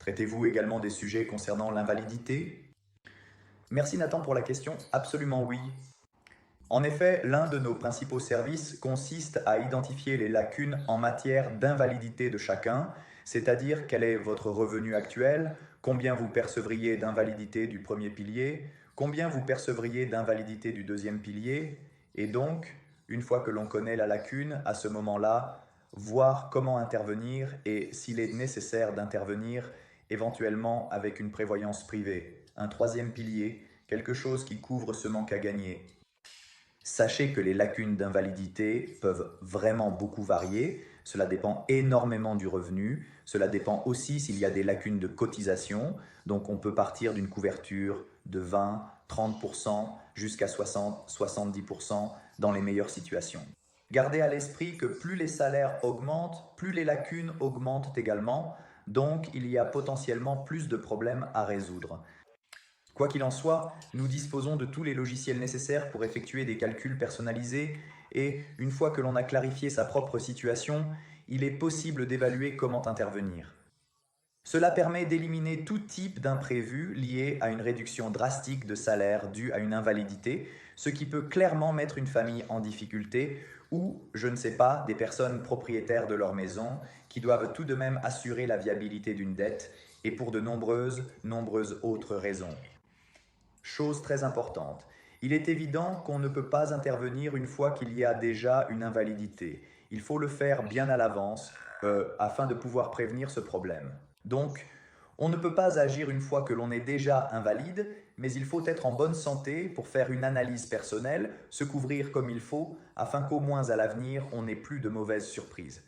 Traitez-vous également des sujets concernant l'invalidité? Merci Nathan pour la question. Absolument oui. En effet, l'un de nos principaux services consiste à identifier les lacunes en matière d'invalidité de chacun, c'est-à-dire quel est votre revenu actuel, combien vous percevriez d'invalidité du premier pilier, combien vous percevriez d'invalidité du deuxième pilier, et donc, une fois que l'on connaît la lacune, à ce moment-là, voir comment intervenir et s'il est nécessaire d'intervenir, éventuellement avec une prévoyance privée, un troisième pilier, quelque chose qui couvre ce manque à gagner. Sachez que les lacunes d'invalidité peuvent vraiment beaucoup varier. Cela dépend énormément du revenu. Cela dépend aussi s'il y a des lacunes de cotisation. Donc on peut partir d'une couverture de 20, 30% jusqu'à 60, 70% dans les meilleures situations. Gardez à l'esprit que plus les salaires augmentent, plus les lacunes augmentent également. Donc il y a potentiellement plus de problèmes à résoudre. Quoi qu'il en soit, nous disposons de tous les logiciels nécessaires pour effectuer des calculs personnalisés et, une fois que l'on a clarifié sa propre situation, il est possible d'évaluer comment intervenir. Cela permet d'éliminer tout type d'imprévu lié à une réduction drastique de salaire due à une invalidité, ce qui peut clairement mettre une famille en difficulté ou, je ne sais pas, des personnes propriétaires de leur maison qui doivent tout de même assurer la viabilité d'une dette et pour de nombreuses autres raisons. Chose très importante, il est évident qu'on ne peut pas intervenir une fois qu'il y a déjà une invalidité. Il faut le faire bien à l'avance afin de pouvoir prévenir ce problème. Donc, on ne peut pas agir une fois que l'on est déjà invalide, mais il faut être en bonne santé pour faire une analyse personnelle, se couvrir comme il faut, afin qu'au moins à l'avenir, on n'ait plus de mauvaises surprises.